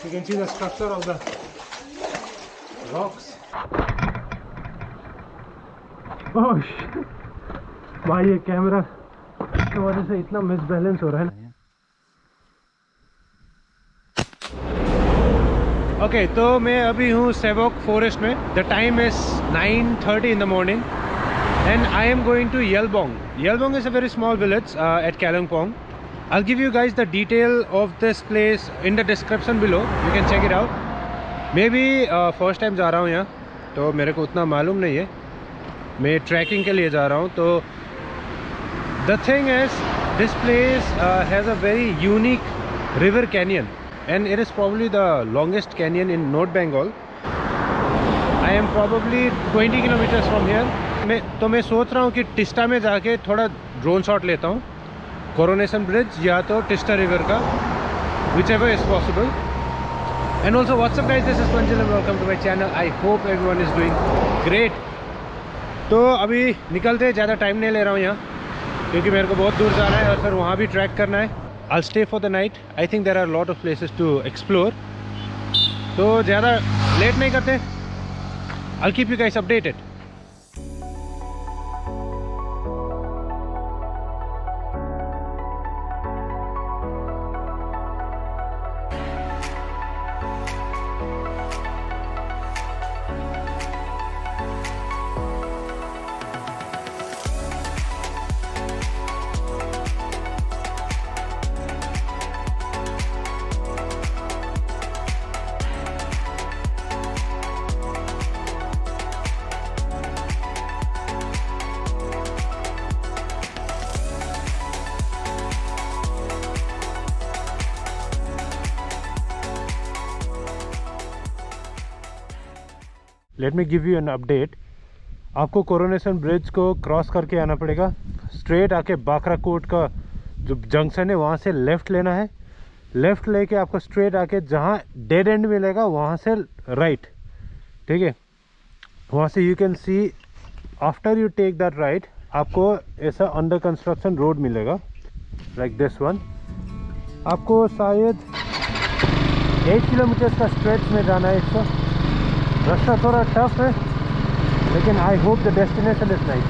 You can see the structure of the rocks. Oh shit. भाई ये camera की वजह से इतना मिसबैलेंस हो रहा है। ओके, तो मैं अभी हूँ सेवोक फॉरेस्ट में। The time is 9:30 in the morning and I am going to Yelbong. Yelbong is a very small village at Kalimpong. I'll give you guys the detail of this place in the description below. You can check it out. Maybe first time जा रहा हूँ यहाँ, तो मेरे को उतना मालूम नहीं है। मैं ट्रैकिंग के लिए जा रहा हूँ। तो the thing is, this place has a very unique river canyon. And it is probably the longest canyon in North Bengal. I am probably 20 kilometers from here. तो मैं सोच रहा हूँ कि टिस्टा में जाके थोड़ा ड्रोन शॉट लेता हूँ, कोरोनेशन ब्रिज या तो टिस्टा रिवर का, whichever is possible. And also, what's up guys, this is Francis and welcome to my channel. I hope everyone is doing great. तो अभी निकलते हैं, ज़्यादा टाइम नहीं ले रहा हूँ यहाँ, क्योंकि मेरे को बहुत दूर जाना है और फिर वहाँ भी ट्रैक करना है। I'll stay for the night. I think there are a lot of places to explore. तो ज़्यादा लेट नहीं करते। I'll keep you guys updated. Let me give you an update. आपको कोरोनेशन ब्रिज को क्रॉस करके आना पड़ेगा। स्ट्रेट आके बागराकोट का जो जंक्शन है वहाँ से लेफ़्ट लेना है। लेफ़्ट लेके आपको स्ट्रेट आके जहाँ डेड एंड मिलेगा वहाँ से राइट, ठीक है। वहाँ से you can see after you take that right आपको ऐसा अंडर कंस्ट्रक्शन रोड मिलेगा, लाइक दिस वन। आपको शायद 8 किलोमीटर का स्ट्रेच में जाना है। इसका रास्ता थोड़ा टफ है, लेकिन I hope the destination is nice.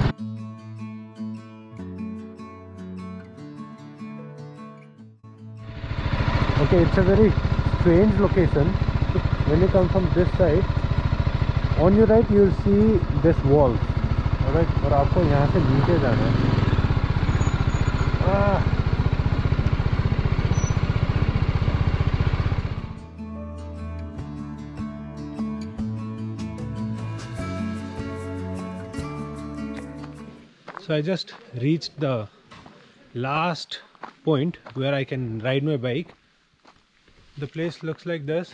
Okay, it's a very strange location. When you come from this side on your right you will see this wall, alright, और आपको यहाँ से नीचे जाना है। So I just reached the last point where I can ride my bike. The place looks like this.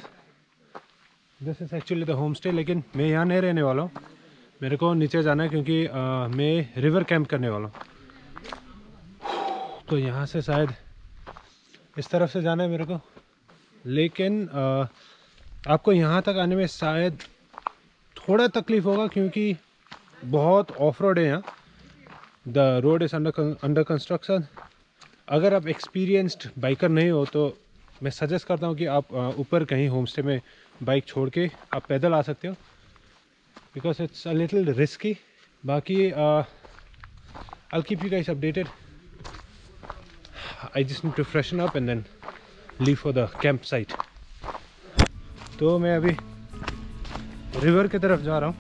This is actually the homestay, लेकिन मैं यहाँ नहीं रहने वाला हूँ। मेरे को नीचे जाना है क्योंकि मैं रिवर कैंप करने वाला हूँ। तो यहाँ से शायद इस तरफ से जाना है मेरे को, लेकिन आपको यहाँ तक आने में शायद थोड़ा तकलीफ़ होगा क्योंकि बहुत ऑफ रोड है यहाँ। The road is under construction. अगर आप एक्सपीरियंस्ड बाइकर नहीं हो तो मैं सजेस्ट करता हूँ कि आप ऊपर कहीं होमस्टे में बाइक छोड़ के आप पैदल आ सकते हो, because it's a little risky. बाकी I'll keep you guys updated. I just need to freshen up and then leave for the campsite. तो मैं अभी रिवर की तरफ जा रहा हूँ।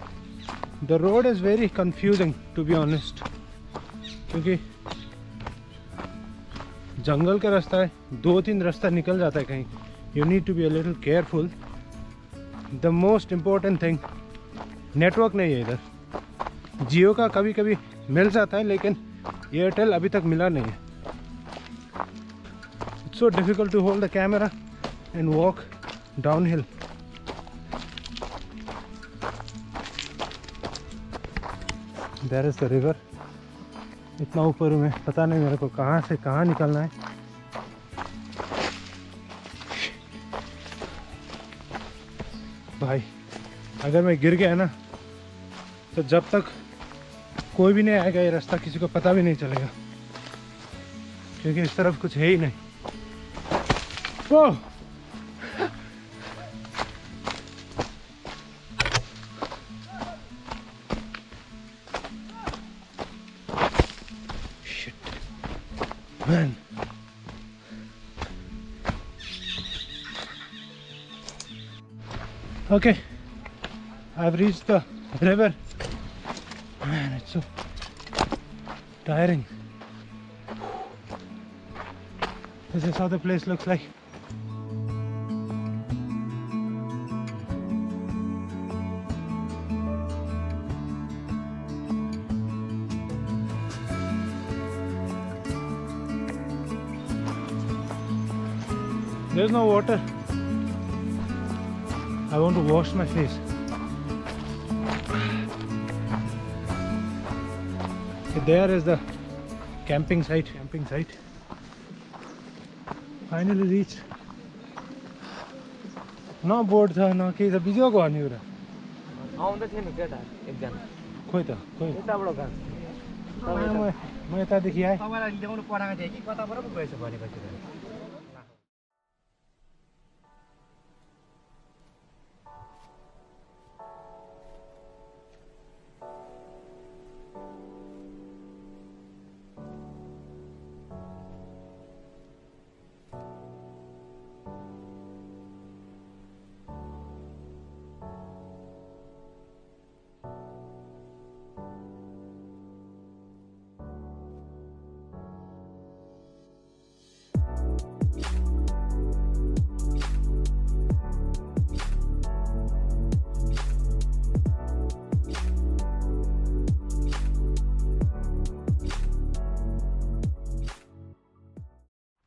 The road is very confusing to be honest, क्योंकि जंगल का रास्ता है, 2-3 रास्ता निकल जाता है कहीं। You need to be a little careful. The most important thing, network नहीं है इधर। जियो का कभी कभी मिल जाता है, लेकिन एयरटेल अभी तक मिला नहीं है। It's so difficult to hold the camera and walk downhill. There is the river. इतना ऊपर में पता नहीं मेरे को कहाँ से कहाँ निकलना है। भाई अगर मैं गिर गया ना तो जब तक कोई भी नहीं आएगा ये रास्ता किसी को पता भी नहीं चलेगा, क्योंकि इस तरफ कुछ है ही नहीं। ओह Man. Okay, I've reached the river. Man, it's so tiring. This is how the place looks like. There's no water. I want to wash my face. Okay, there is the camping site. Finally reached. No board tha, no ke video ko ani ura. आउँदै थियो नि केटा एकजना खोइ त खोइ यताबाट गएको म यतादेखि आएँ तपाईलाई ल्याउनु पठाएको थिएँ कि कताबाट पो गएछ भनेपछि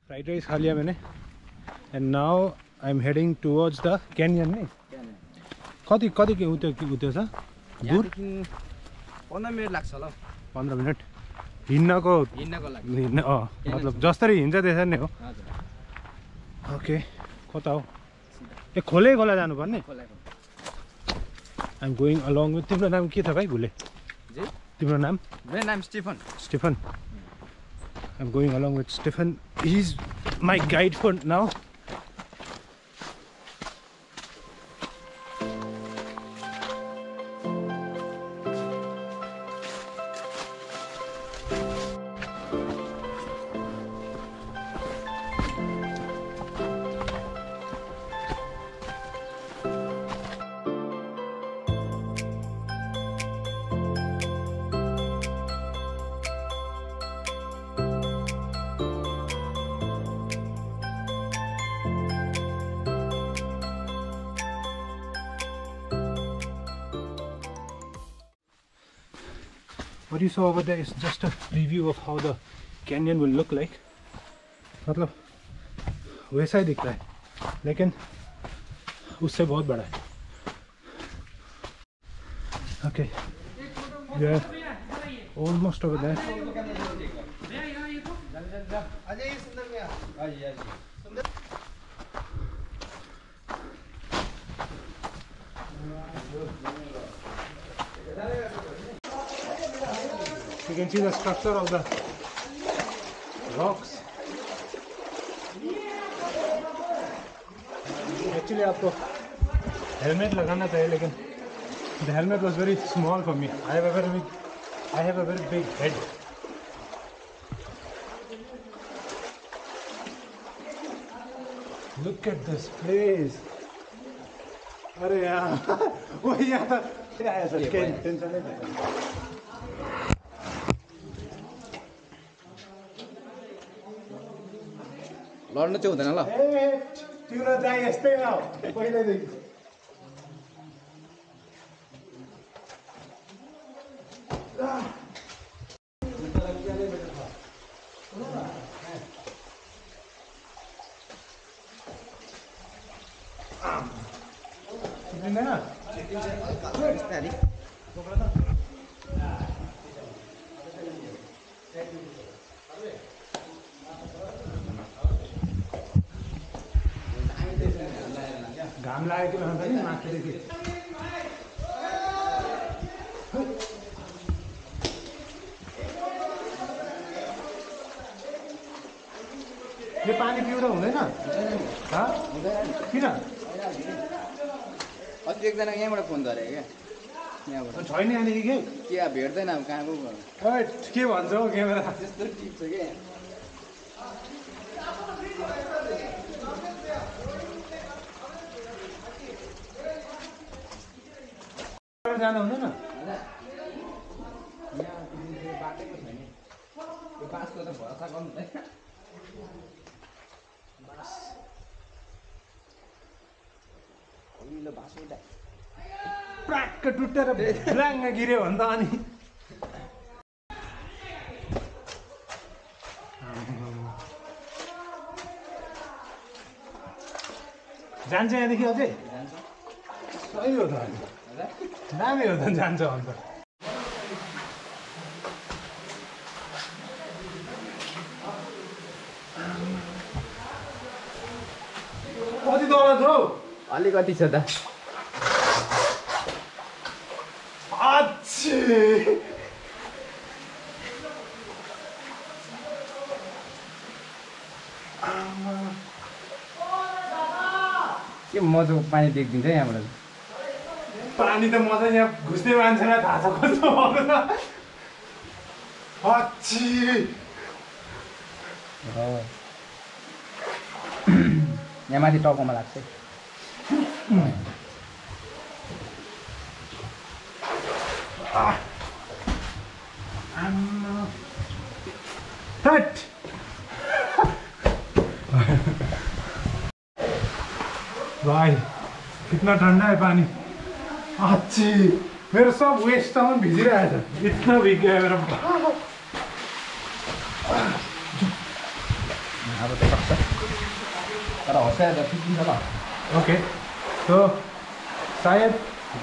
Fried rice खा लिया मैंने and now I'm heading towards the canyon नहीं कति के उतै छ दूर 15 मिनेट लाग्छ होला 15 मिनट हिँड्नको लागि मतलब जसरी हिँड्छ त्यसरी नै हो हजुर ओके कता हो ए खोले खोला जानु पर्ने I'm going along with तिम्रो नाम के छ भाइ भुले जी तिम्रो नाम मेरो नाम Stephen I'm going along with Stephen. He's my guide for now. What you saw over there is just a preview of how the canyon will look like. मतलब वैसा ही दिखता है लेकिन उससे बहुत बड़ा है. Okay, we are almost over there. You can see the structure of the rocks. Actually, आपको helmet लगाना चाहिए लेकिन the helmet was very small for me. I have a very big head. Look at this place. अरे यार वो यहाँ था क्या है सर टेंशन नहीं लड्नु चाहिँ हुँदैन ल ए तिम्रो चाहिँ यस्तै हो पहिल्यैदेखि घाम लागेको हुन्छ नि माथिदेखि यो पानी पिउँदा हुँदैन किन अस्ति एकजना यहाँबाट फोन गरे क्या यहाँबाट छैन यहाँदेखि के भेट्दैन अब कहाँ पो के भन्छ हौ क्यामेरा त्यस्तो टिप्छ क्या यहाँबाट जाँदा हुँदैन? बाटैको छैन यो बाँसको त भरोसा गर्नु हुँदैन अघिल्लो बाँस एउटा प्राक्क टुटेर ब्लाङ्ग गिर्यो भने त अनि जान्छ यहाँदेखि अझै? सही हो त दामी हो त जान्छ अन्त कति तल छ हौ? अलिकति छ त के मजाको पानी देख्दिन्छ यहाँबाट पानी त मजा यहाँ घुस्ने मान्छेलाई थाहा छ कस्तो यहाँ माथि टाउकोमा लाग्छ भाई कितना ठंडा है पानी अच्छी मेरा सब वेस्ट सामान भिजिरहेको छ इतना भीग गया मेरा अब त सक्छ तर हँसाएर त फिटिन्छ ल ओके सो शायद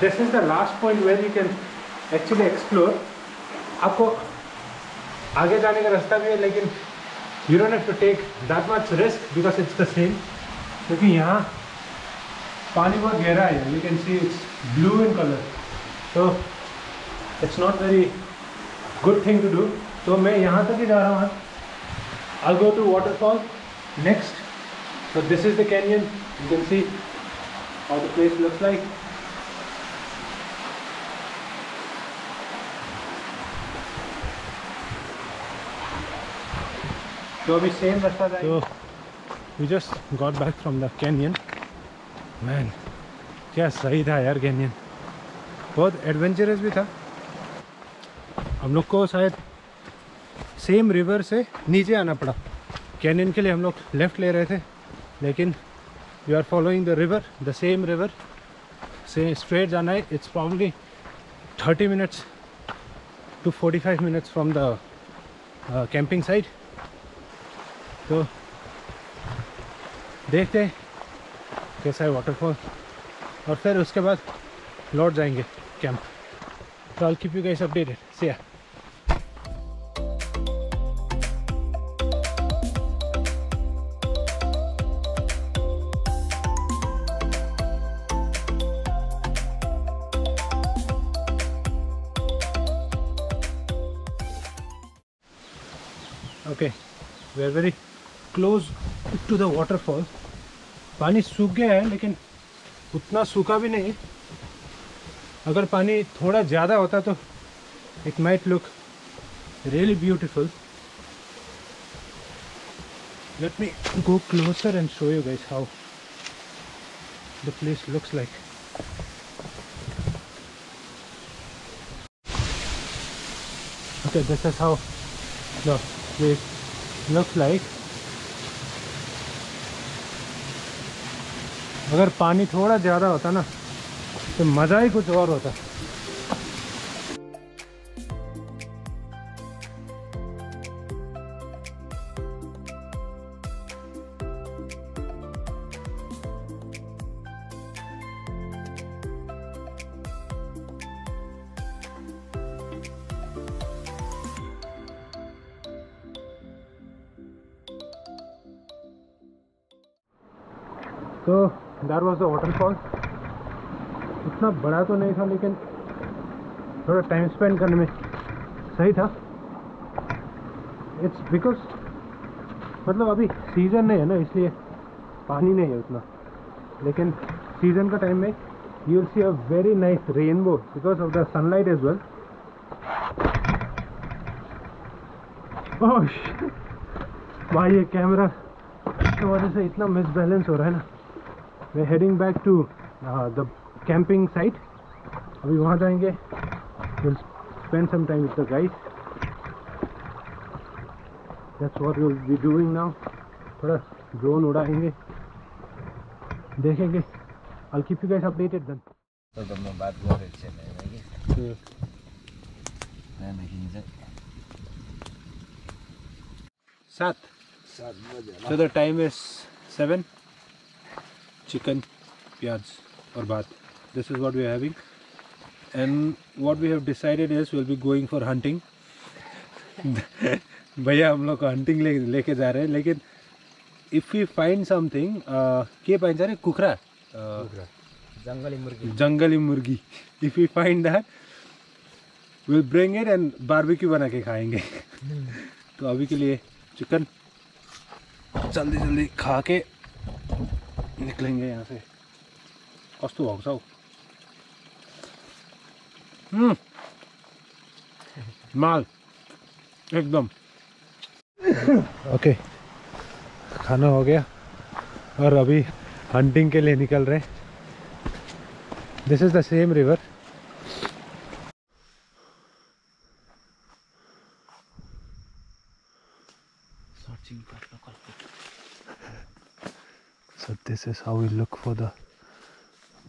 this is the last point where you can actually explore आपको आगे जाने का रास्ता भी है लेकिन you don't have to take that much risk because it's the same क्योंकि यहाँ पानी बहुत गहरा है you can see it's blue in colour तो it's not very good thing to do तो मैं यहाँ तक ही जा रहा हूँ I'll go to waterfall next. So this is the canyon. You can see how the place looks like. So we same rasta जाएंगे. So we just got back from the canyon. Man, क्या सही था यार canyon. बहुत adventurous भी था. हम लोग को शायद सेम रिवर से नीचे आना पड़ा कैनियन के लिए हम लोग लेफ़्ट ले रहे थे लेकिन we are following the river the same river से स्ट्रेट जाना है it's probably 30 minutes to 45 minutes from the camping site तो देखते हैं कैसा है वाटरफॉल और फिर उसके बाद लौट जाएंगे कैंप तो I'll keep you guys updated. See ya. Okay, we are very close to the waterfall. पानी सूख गया है लेकिन उतना सूखा भी नहीं. अगर पानी थोड़ा ज़्यादा होता तो it might look really beautiful. Let me go closer and show you guys how the place looks like. Okay, this is how the place looks like. अगर पानी थोड़ा ज़्यादा होता ना तो मज़ा ही कुछ और होता. तो दैट वाज द वाटरफॉल. इतना बड़ा तो नहीं था लेकिन थोड़ा टाइम स्पेंड करने में सही था. इट्स बिकॉज मतलब अभी सीज़न नहीं है ना इसलिए पानी नहीं है उतना लेकिन सीज़न का टाइम में you will see a very nice rainbow because of the sunlight as well. ओह भाई ये कैमरा की वजह से इतना मिसबैलेंस हो रहा है ना. We're heading back to the camping site अभी वहाँ जाएंगे. We'll spend some time with the guys. That's what we'll be doing now. थोड़ा drone उड़ाएंगे, देखेंगे. I'll keep you guys updated then. तो तुमने बात कर रहे थे नहीं मैं देखिए 7 बजे. So the time is 7. Chicken, pyaz or baat. This is what we are having. And what we have decided is we'll be going for hunting. भैया हम लोग को hunting लेके जा रहे हैं, लेकिन if we find something के पाइन जा रहे कुखरा जंगली मुर्गी. If we find that we'll bring it and barbecue बना के खाएंगे. तो अभी के लिए चिकन जल्दी जल्दी खा के निकलेंगे यहाँ से. कस्तो भएको छ हौ. माल एकदम. ओके खाना हो गया और अभी हंटिंग के लिए निकल रहे हैं. This is the same river. So this is how we look for the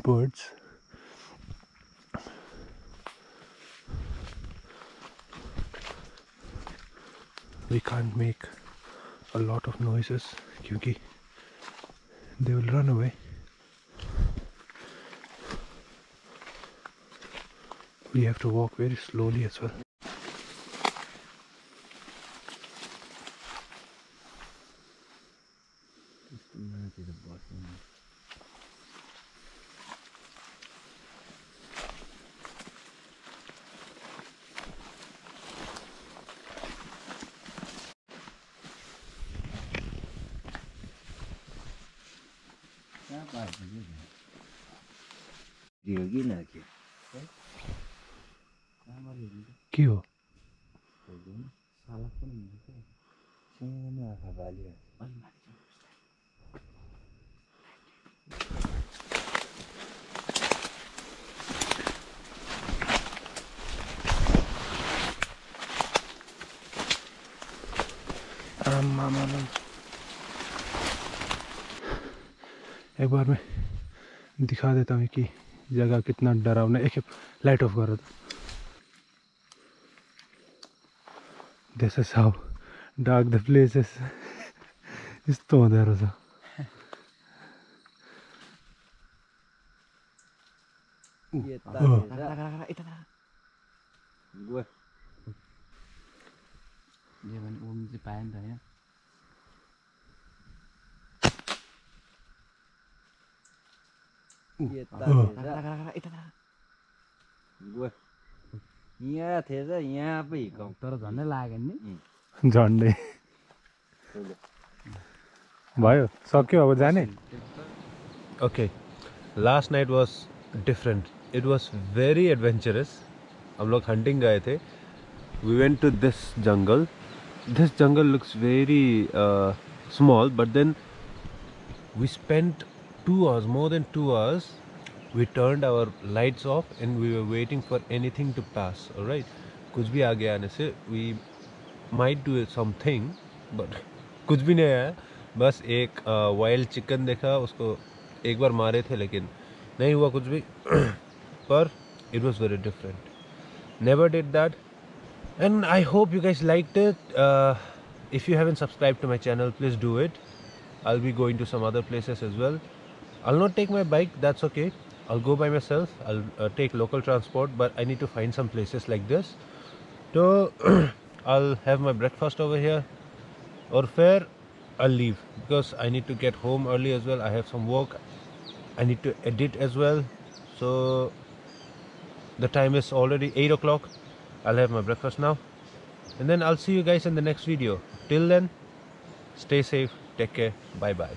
birds. We can't make a lot of noises because they will run away. We have to walk very slowly as well. के हो एक बार मैं दिखा देता हूँ कि जगह कितना डरावना. एक लाइट ऑफ करो. This is how dark the place is. यस्तो हुँदो रहेछ. यहाँ थिएछ यहाँ पो हिकाउ तर झन्डै लाग्यो नि. झन्डै भयो सक्यो अब जाने. Okay last night was different. It was very adventurous. हम लोग हंटिंग गए थे. We went to this jungle. This jungle looks very small but then we spent 2 hours, more than 2 hours. We turned our lights off and we were waiting for anything to pass. All right, कुछ भी आ गया आने से we might do something, but कुछ भी नहीं आया. बस एक वाइल्ड चिकन देखा, उसको एक बार मारे थे लेकिन नहीं हुआ कुछ भी. पर it was very different. Never did that. And I hope you guys liked it. If you haven't subscribed to my channel, please do it. I'll be going to some other places as well. I'll not take my bike, that's okay. I'll go by myself. I'll take local transport, but I need to find some places like this. So I'll have my breakfast over here, or fair I'll leave because I need to get home early as well. I have some work. I need to edit as well. So the time is already 8 o'clock. I'll have my breakfast now, and then I'll see you guys in the next video. Till then, stay safe, take care, bye bye.